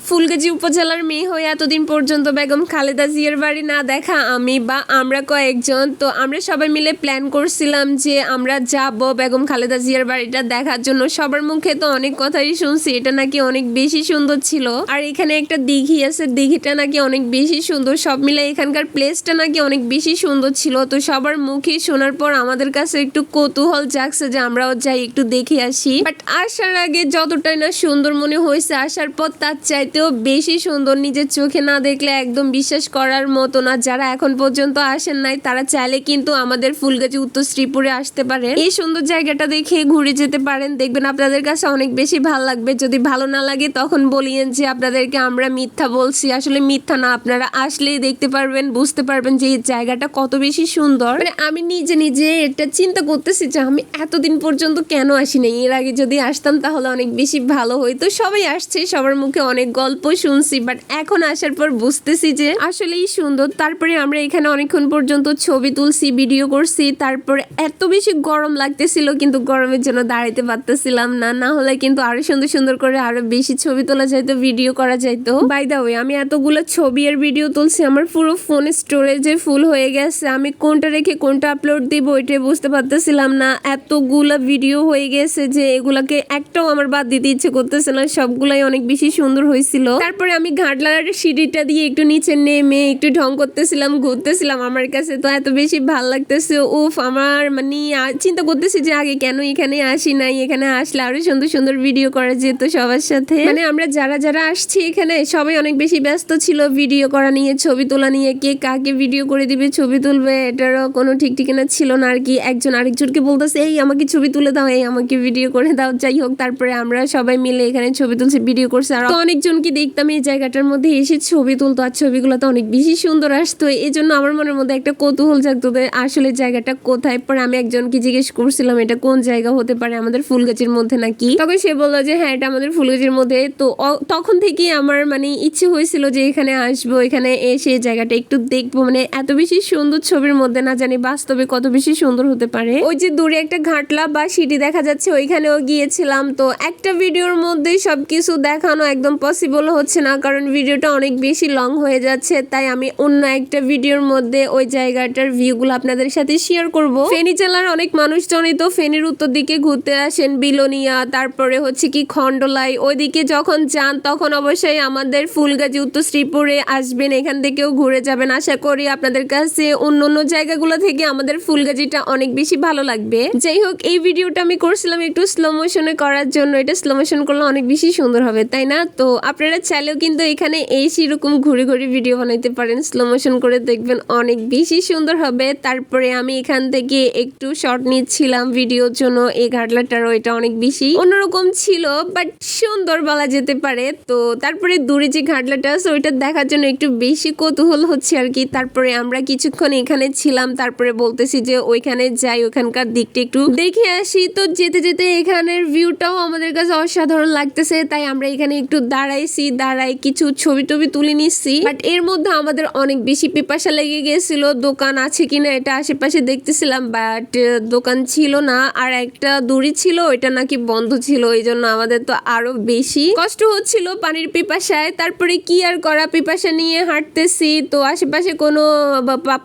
ফুলগাজী উপজেলার মেয়ে হয়ে এতদিন পর্যন্ত বেগম খালেদা জিয়ার বাড়ি না দেখা আমি বা আমরা কয়েকজন, তো আমরা সবাই মিলে প্ল্যান করছিলাম যে আমরা যাব বেগম খালেদা জিয়ার বাড়িটা দেখার জন্য। সবার মুখে তো অনেক কথাই শুনছি, এটা নাকি অনেক বেশি সুন্দর ছিল। আর এখানে একটা দিঘি আছে, দিঘিটা নাকি অনেক বেশি সুন্দর। সব মিলে এখানকার প্লেসটা নাকি অনেক বেশি সুন্দর ছিল। তো সবার মুখে শোনার পর আমাদের কাছে একটু কৌতূহল জাগছে যে আমরাও যাই একটু দেখে আসি। বাট আসার আগে যতটাই না সুন্দর মনে হয়েছে, আসার পর তার চাইতেও বেশি সুন্দর। নিজের চোখে না দেখলে একদম বিশ্বাস করার মতো না। যারা এখন পর্যন্ত আসেন নাই তারা চাইলে কিন্তু আমাদের ফুলগাজী উত্তর শ্রীপুরে আসতে পারেন, এই সুন্দর জায়গাটা দেখে ঘুরে যেতে পারেন। দেখবেন আপনাদের কাছে অনেক বেশি ভালো লাগবে। যদি ভালো না লাগে তখন বলিয়েন যে আপনাদেরকে আমরা মিথ্যা বলছি। আসলে মিথ্যা না, আপনারা আসলেই দেখতে পারবেন, বুঝতে পারবেন যে এই জায়গাটা কত বেশি সুন্দর। মানে আমি নিজে নিজে এটা চিন্তা করতেছি যে আমি এতদিন পর্যন্ত কেন আসি নাই। এর আগে যদি আসতাম তাহলে অনেক বেশি ভালো হইতো। সবাই আসছে, সবার মুখে অনেক গল্প শুনছি, বাট এখন আসার পর বুঝতেছি যে আসলেই সুন্দর। তারপরে আমরা এখানে অনেকক্ষণ পর্যন্ত ছবি তুলছি, ভিডিও করছি। তারপরে এত বেশি গরম লাগতেছিল, কিন্তু গরমের জন্য দাঁড়াইতে পারতেছিলাম না। না হলে কিন্তু আরো সুন্দর সুন্দর করে আরো বেশি ছবি তোলা যাইতো, ভিডিও করা যাইতো। বাই দা ওয়ে, আমি এতগুলো ছবি আর ভিডিও তুলছি, আমার পুরো ফোন স্টোরেজে ফুল হয়ে গেছে। আমি কোনটা রেখে কোনটা আপলোড দিব ওইটাই বুঝতে পারতেছিলাম না। এতগুলা ভিডিও হয়ে গেছে যে এগুলাকে একটাও আমার বাদ দিতে ইচ্ছে করতেছে না। সবগুলাই অনেক বেশি সুন্দর হয়েছিল। তারপরে আমি ঘাটলার সিঁড়িটা দিয়ে একটু নিচে নেমে একটু ঢং করতেছিলাম, ঘুরতেছিলাম। আমার কাছে তো এত বেশি ভাল লাগতেছে। উফ, আমার মানে চিন্তা করতেছি যে আগে কেন এখানে আসি নাই। এখানে আসলে আরো সুন্দর সুন্দর ভিডিও করা যেত সবার সাথে। মানে আমরা যারা যারা আসছি এখানে সবাই অনেক বেশি ব্যস্ত ছিল ভিডিও করা নিয়ে, ছবি তোলা নিয়ে। কে কাকে ভিডিও করে দিবে, ছবি তুলবে, এটারও কোনো ঠিক ঠিকানা ছিল না আর কি। একজন আরেকজনকে বলতেছে এই আমাকে ছবি তুলে দাও, এই আমাকে ভিডিও করে দাও। যাই হোক, তারপরে আমরা সবাই মিলে এখানে ছবি তুলছি, ভিডিও করছি। আর অনেকজনকে দেখতাম এই জায়গাটার মধ্যে এসে ছবি তুলতো, আর ছবিগুলো তো অনেক বেশি সুন্দর আসতো। এই জন্য আমার মনের মধ্যে একটা কৌতূহল জাগতো আসলে জায়গাটা কোথায়। পরে আমি একজনকে জিজ্ঞেস করছিলাম এটা কোন জায়গা হতে পারে, আমাদের ফুলগাজীর মধ্যে নাকি। তখন সে বললো যে হ্যাঁ, এটা আমাদের ফুলগাজীর মধ্যে। তো তখন থেকেই আমার মানে ইচ্ছে হয়েছিল যে এখানে আসবো, এখানে এসে জায়গাটা একটু দেখবো। মানে এত বেশি সুন্দর ছবির মধ্যে, না জানি বাস্তবে কত বেশি সুন্দর হতে পারে। ওই যে দূরে একটা ঘাটলা বা সিঁড়ি দেখা যাচ্ছে, ওইখানেও গিয়েছিলাম। তো একটা ভিডিওর মধ্যে সবকিছু দেখানো একদম পসিবল হচ্ছে না, কারণ ভিডিওটা অনেক বেশি লং হয়ে যাচ্ছে। তাই আমি অন্য একটা ভিডিওর মধ্যে ওই জায়গাটার ভিউগুলো আপনাদের সাথে শেয়ার করব। ফেনী জেলার অনেক মানুষজনই তো ফেনীর উত্তর দিকে ঘুরতে আসেন, বিলোনিয়া, তারপরে হচ্ছে কি খন্ডলাই, ওইদিকে যখন যান তখন অবশ্যই আমাদের ফুলগাজী উত্তর শ্রীপুরে আসবেন, এখান থেকেও ঘুরে যাবেন। আশা করি আপনাদের কাছে অন্য অন্য জায়গাগুলো থেকে আমাদের ফুলগাজীটা অনেক বেশি ভালো লাগবে। যাই হোক, এই ভিডিওটা আমি করছিলাম একটু স্লো মোশনে করার জন্য। এটা স্লো মোশন করলে অনেক বেশি সুন্দর হবে, তাই না? তো আপনারা চাইলেও কিন্তু এখানে এসে এরকম ঘুরে ঘুরে ভিডিও বানাইতে পারেন, স্লো মোশন করে দেখবেন অনেক বেশি সুন্দর হবে। তারপরে আমি এখান থেকে একটু শর্ট নিচ্ছিলাম ভিডিওর জন্য। এই ঘাটলাটারও এটা অনেক বেশি অন্যরকম ছিল, বাট সুন্দর বলা যেতে পারে। তো তারপরে দূরে যে ঘাটলাটা আছে ওইটা দেখার জন্য একটু বেশি কৌতূহল হচ্ছে আর কি। তারপরে আমরা কিছুক্ষণ এখানে ছিলাম, তারপরে বলতেছি যে ওইখানে যাই, ওখানকার দিকটা একটু দেখে আসি। তো যেতে যেতে এখানের ভিউটাও আমাদের কাছে অসাধারণ লাগতেছে, তাই আমরা এখানে একটু দাঁড়াইছি, দাঁড়াই কিছু ছবি টবি তুলে নিচ্ছি। বাট এর মধ্যে আমাদের অনেক বেশি পিপাসা লেগে গেছিল, দোকান আছে কিনা এটা আশেপাশে দেখতেছিলাম, বাট দোকান ছিল না। আর একটা দড়ি ছিল, ওইটা নাকি বন্ধ ছিল। এই জন্য আমাদের তো আরো বেশি কষ্ট হচ্ছিল পানির পিপাসায়। তারপরে কি আর করা, পিপাসা নিয়ে হাঁটতেছি। তো আশেপাশে কোনো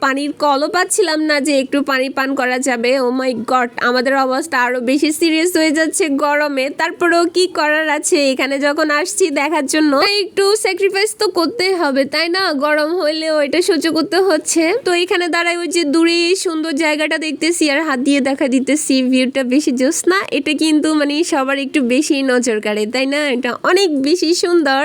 পানির কলও পাচ্ছিলাম না যে একটু পানি পান করা যাবে। ও মাই গড, আমাদের অবস্থা আরো বেশি সিরিয়াস হয়ে যাচ্ছে গরমে। তারপরেও কি করার আছে, এখানে যখন আসছি দেখার জন্য একটু স্যাক্রিফাইস তো করতে হবে, তাই না? গরম হইলেও এটা সহ্য করতে হচ্ছে। তো এখানে দাঁড়াই ওই যে দূরে সুন্দর জায়গাটা দেখতেছি আর হাত দিয়ে দেখা দিতেছি। ভিউটা বেশি জোস না? এটা কিন্তু মানে সবার একটু বেশি নজর কাড়ে, তাই না? এটা অনেক বেশি সুন্দর।